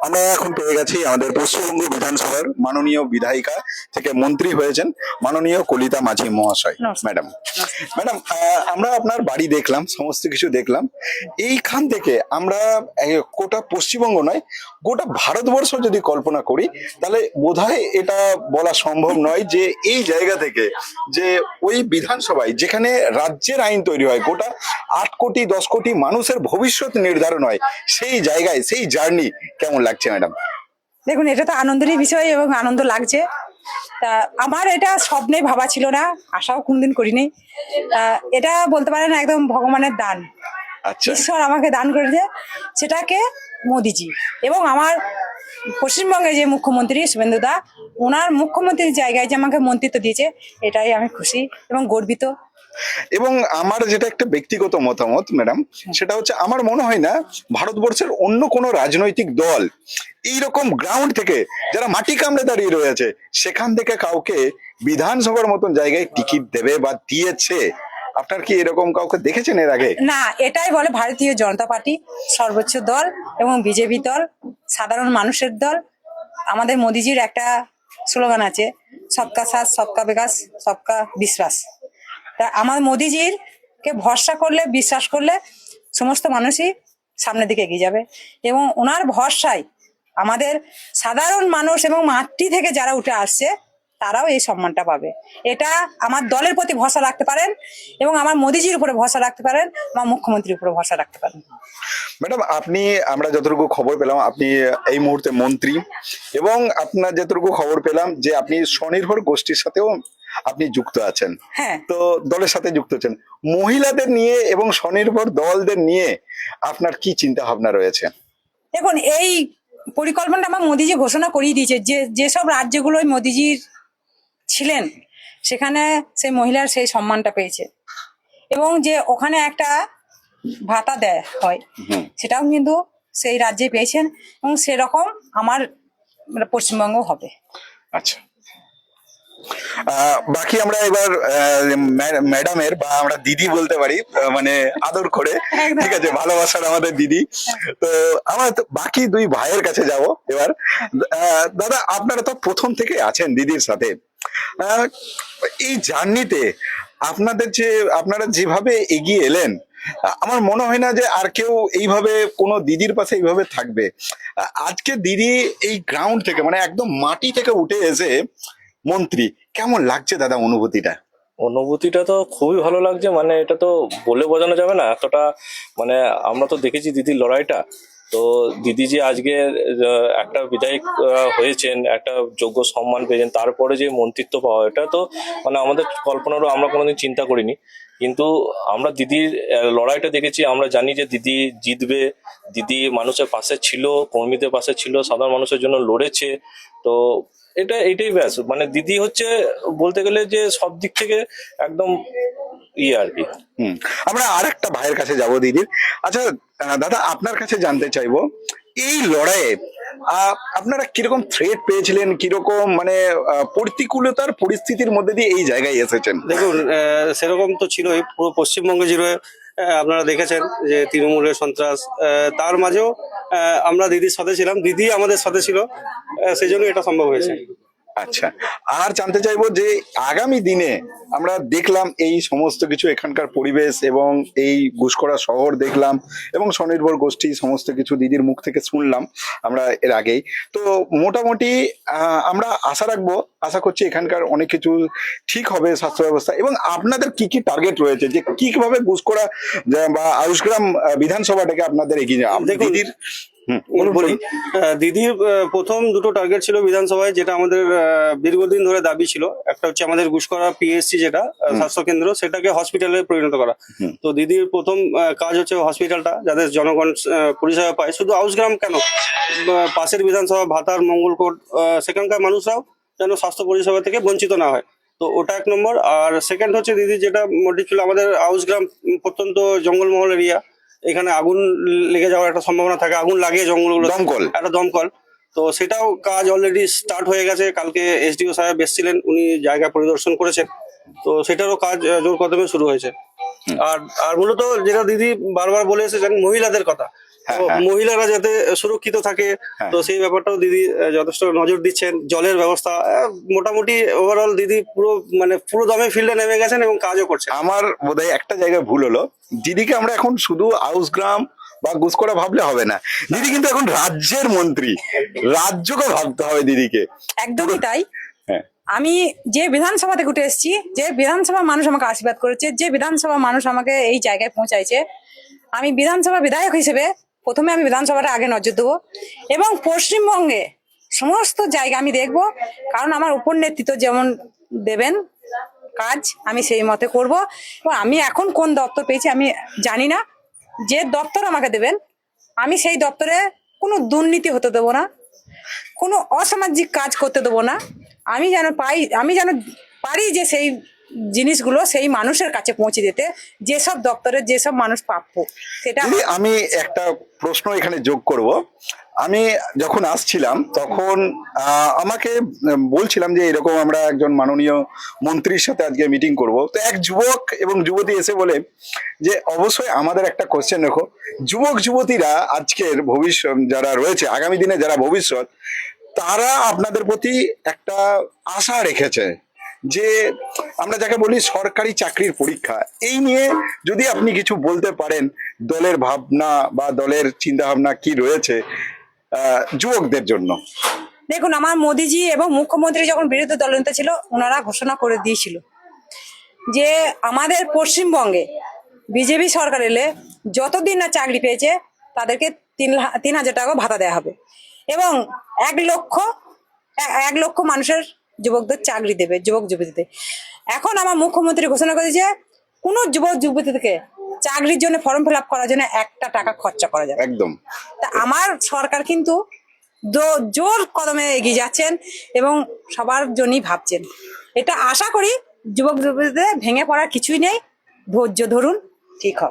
আমরা এখন পেয়ে গেছি আমাদের পশ্চিমবঙ্গ বিধানসভার মাননীয় বিধায়িকা থেকে মন্ত্রী হয়েছেন মাননীয় কলিতা মাঝি মহাশয় ম্যাডাম। ম্যাডাম, আমরা আপনার বাড়ি দেখলাম, সমস্ত কিছু দেখলাম। এইখান থেকে আমরা গোটা পশ্চিমবঙ্গ নয়, গোটা ভারতবর্ষ যদি কল্পনা করি তাহলে বোধহয় এটা বলা সম্ভব নয় যে এই জায়গা থেকে যে ওই বিধানসভায় যেখানে রাজ্যের আইন তৈরি হয়, গোটা 8 কোটি 10 কোটি মানুষের ভবিষ্যৎ নির্ধারণ হয়, সেই জায়গায় সেই জার্নি কেমন লাগছে ম্যাডাম? দেখুন, এটা তো আনন্দেরই বিষয় এবং আনন্দ লাগছে। তা আমার এটা স্বপ্নে ভাবা ছিল না, আশাও কোনদিন করিনি। এটা বলতে পারেন একদম ভগবানের দান। আচ্ছা, ঈশ্বর আমাকে দান করেছে, সেটাকে মোদিজি এবং আমার পশ্চিমবঙ্গের যে মুখ্যমন্ত্রী শুভেন্দু দা, ওনার মুখ্যমন্ত্রীর জায়গায় যে আমাকে মন্ত্রিত্ব দিয়েছে, এটাই আমি খুশি এবং গর্বিত। এবং আমার যেটা একটা ব্যক্তিগত মতামত ম্যাডাম, সেটা হচ্ছে আমার মনে হয় না ভারতবর্ষের অন্য কোনো রাজনৈতিক দল এইরকম গ্রাউন্ড থেকে যারা মাটি কামড়ে দাঁড়িয়ে রয়েছে সেখান থেকে কাউকে বিধানসভার মতন জায়গায় টিকিট দেবে বা দিয়েছে। আপনার কি এরকম কাউকে দেখেছেন এর আগে? না, এটাই বলে ভারতীয় জনতা পার্টি সর্বোচ্চ দল এবং বিজেপি দল সাধারণ মানুষের দল। আমাদের মোদিজির একটা স্লোগান আছে, সবকা সাথ সবকা বিকাশ সবকা বিশ্বাস। তা আমার মোদিজির কে ভরসা করলে, বিশ্বাস করলে সমস্ত মানুষই সামনের দিকে এগিয়ে যাবে এবং ওনার ভরসায় আমাদের সাধারণ মানুষ এবং মাটি থেকে যারা উঠে আসছে তারাও এই সম্মানটা পাবে। এটা আমার দলের প্রতি ভরসা রাখতে পারেন এবং আমার মোদিজির উপরে ভরসা রাখতে পারেন, আমার মুখ্যমন্ত্রীর উপরে ভরসা রাখতে পারেন। ম্যাডাম, আপনি, আমরা যতটুকু খবর পেলাম আপনি এই মুহূর্তে মন্ত্রী, এবং আপনার যতটুকু খবর পেলাম যে আপনি স্বনির্ভর গোষ্ঠীর সাথেও আপনি যুক্ত আছেন। হ্যাঁ, তো দলের সাথে যুক্ত আছেন, মহিলাদের নিয়ে এবং স্বনির্ভর দলদের নিয়ে আপনার কি চিন্তা ভাবনা রয়েছে? দেখুন, এই পরিকল্পনাটা আমার মোদিজি ঘোষণা করিয়ে দিয়েছে যে যেসব রাজ্যগুলোয় মোদিজির ছিলেন সেখানে সেই মহিলার সেই সম্মানটা পেয়েছে এবং যে ওখানে একটা ভাতা দেয় হয় সেটাও কিন্তু সেই রাজ্যে পেয়েছেন এবং সেরকম আমার পশ্চিমবঙ্গ হবে। আচ্ছা, বাকি আমরা এবার ম্যাডামের বা আমরা দিদি বলতে পারি, মানে আদর করে, ঠিক আছে, ভালোবাসার আমাদের দিদি। তো আমার বাকি দুই ভাইয়ের কাছে যাব এবার। দাদা, আপনারা তো প্রথম থেকে আছেন দিদির সাথে, এই জার্নিতে আপনাদের যে আপনারা যেভাবে এগিয়ে এলেন, আমার মনে হয় না যে আর কেউ এইভাবে কোনো দিদির পাশে এইভাবে থাকবে। আজকে দিদি এই গ্রাউন্ড থেকে, মানে একদম মাটি থেকে উঠে এসে মন্ত্রী, কেমন লাগছে দাদা অনুভূতিটা? অনুভূতিটা তো খুবই ভালো লাগছে, মানে এটা তো বলে বোঝানো যাবে না এতটা। মানে আমরা তো দেখেছি দিদির লড়াইটা, তো দিদি যে আজকে একটা বিধায়ক হয়েছেন, একটা যোগ্য সম্মান পেয়েছেন, তারপরে যে মন্ত্রিত্ব পাওয়া, এটা তো মানে আমাদের কল্পনারও আমরা কোনোদিন চিন্তা করিনি। কিন্তু আমরা দিদির লড়াইটা দেখেছি, আমরা জানি যে দিদি জিতবে। দিদি মানুষের পাশে ছিল, কর্মীদের পাশে ছিল, সাধারণ মানুষের জন্য লড়েছে। তো এইটাই ব্যাস, মানে দিদি হচ্ছে বলতে গেলে যে সব দিক থেকে একদম আর কি। আমরা আর একটা ভাইয়ের কাছে যাব দিদির। আচ্ছা দাদা, আপনার কাছে জানতে চাইবো, এই লড়াইয়ে আপনারা কিরকম থ্রেট পেয়েছিলেন, কিরকম মানে প্রতিকূলতার পরিস্থিতির মধ্যে দিয়ে এই জায়গায় এসেছেন? দেখুন, সেরকম তো ছিলই, পুরো পশ্চিমবঙ্গ জুড়ে আপনারা দেখেছেন যে তৃণমূলের সন্ত্রাস, তার মাঝেও আমরা দিদির সাথে ছিলাম, দিদি আমাদের সাথে ছিল, সেই জন্য এটা সম্ভব হয়েছে। আচ্ছা, আর জানতে চাইবো যে আগামী দিনে আমরা দেখলাম এই সমস্ত কিছু, এখানকার পরিবেশ এবং এই ঘুষখোরা শহর দেখলাম এবং স্বনির্ভর গোষ্ঠী সমস্ত কিছু দিদির মুখ থেকে শুনলাম আমরা এর আগেই। তো মোটামুটি আমরা আশা রাখবো, আশা করছি এখানকার অনেক কিছু ঠিক হবে, স্বাস্থ্য ব্যবস্থা, এবং আপনাদের কি কি টার্গেট রয়েছে যে কিভাবে ঘুষখোরা বা আউশগ্রাম বিধানসভাটাকে আপনাদের এগিয়ে যাওয়া দিদির? বলি, দিদির প্রথম দুটো টার্গেট ছিল বিধানসভায়, যেটা আমাদের দীর্ঘদিন ধরে দাবি ছিল। একটা হচ্ছে আমাদের ঘুষখোরা পিএসসি, যেটা স্বাস্থ্য কেন্দ্র, সেটাকে হসপিটালে পরিণত করা। তো দিদির প্রথম কাজ হচ্ছে হসপিটালটা, যাদের জনগণ পরিষেবা পায়। শুধু আউসগ্রাম কেন, পাশের বিধানসভা ভাতার, মঙ্গলকোট, সেখানকার মানুষরাও যেন স্বাস্থ্য পরিষেবা থেকে বঞ্চিত না হয়। তো ওটা এক নম্বর। আর সেকেন্ড হচ্ছে দিদি যেটা মোটিভ ছিল, আমাদের আউসগ্রাম প্রত্যন্ত জঙ্গলমহল এরিয়া, এখানে আগুন লেগে যাওয়ার একটা সম্ভাবনা থাকে, আগুন লাগে জঙ্গলগুলো, দমকল, একটা দমকল। তো সেটাও কাজ অলরেডি স্টার্ট হয়ে গেছে। কালকে এসডিও সাহেব এসেছিলেন, উনি জায়গা পরিদর্শন করেছেন, তো সেটারও কাজ জোর কদমে শুরু হয়েছে। আর আর মূলত যেটা দিদি বারবার বলে এসেছেন, মহিলাদের কথা, হ্যাঁ, তো হ্যাঁ। মহিলারা যাতে সুরক্ষিত থাকে, হ্যাঁ। তো সেই ব্যাপারটাও দিদি যথেষ্ট নজর দিচ্ছেন। জলের ব্যবস্থা মোটামুটি ওভারঅল দিদি পুরো দমে ফিল্ডে নেমে গেছেন এবং কাজও করছেন। আমার বোধহয় একটা জায়গায় ভুল হলো, দিদিকে আমরা এখন শুধু আউসগ্রাম বা গুসকরা ভাবলে হবে না, দিদি কিন্তু এখন রাজ্যের মন্ত্রী, রাজ্যকে ভাবতে হবে দিদিকে। একদমই তাই। হ্যাঁ, আমি যে বিধানসভা থেকে উঠে এসেছি, যে বিধানসভা মানুষ আমাকে আশীর্বাদ করেছে, যে বিধানসভা মানুষ আমাকে এই জায়গায় পৌঁছাইছে, আমি বিধানসভা বিধায়ক হিসেবে প্রথমে আমি বিধানসভাটা আগে নজর দেবো এবং পশ্চিমবঙ্গে সমস্ত জায়গা আমি দেখব, কারণ আমার উপর নেতৃত্ব যেমন দেবেন কাজ আমি সেই মতে করব। এবং আমি এখন কোন দপ্তর পেয়েছি আমি জানি না, যে দপ্তর আমাকে দেবেন আমি সেই দপ্তরে কোনো দুর্নীতি হতে দেবো না, কোনো অসামাজিক কাজ করতে দেবো না। আমি যেন পারি যে সেই জিনিসগুলো সেই মানুষের কাছে পৌঁছে দিতে, যেসব দপ্তরে যেসব মানুষ প্রাপ্য সেটা দিদি আমি একটা প্রশ্ন এখানে যোগ করব। আমি যখন আসছিলাম তখন আমাকে বলছিলাম যে এরকম আমরা একজন মাননীয় মন্ত্রীর সাথে আজকে মিটিং করব, তো এক যুবক এবং যুবতী এসে বলে যে অবশ্যই আমাদের একটা কোশ্চেন রেখো, যুবক যুবতীরা আজকের ভবিষ্যৎ যারা রয়েছে, আগামী দিনে যারা ভবিষ্যৎ, তারা আপনাদের প্রতি একটা আশা রেখেছে যে আমরা যাকে বলি সরকারি চাকরির পরীক্ষা, এই নিয়ে যদি আপনি কিছু বলতে পারেন, দলের ভাবনা বা দলের চিন্তা ভাবনা কি রয়েছে যুবকদের জন্য। দেখুন, আমার মোদিজি এবং মুখ্যমন্ত্রী যখন বিরোধী দলনেতা ছিল ওনারা ঘোষণা করে দিয়েছিল যে আমাদের পশ্চিমবঙ্গে বিজেপি সরকার এলে যতদিন না চাকরি পেয়েছে তাদেরকে 3,000 টাকা ভাতা দেওয়া হবে এবং 1 লক্ষ মানুষের যুবকদের চাকরি দেবে, যুবক যুবতীদের। এখন আমার মুখ্যমন্ত্রী ঘোষণা করেছে কোনো যুবক যুবতীকে চাকরির জন্য ফর্ম ফিল আপ করার জন্য 1 টাকা খরচা করা যাবে। একদম। তা আমার সরকার কিন্তু জোর কদমে এগিয়ে যাচ্ছেন এবং সবার জন্যই ভাবছেন। এটা আশা করি যুবক যুবতীদের ভেঙে পড়ার কিছুই নেই, ধৈর্য ধরুন, ঠিক হবে।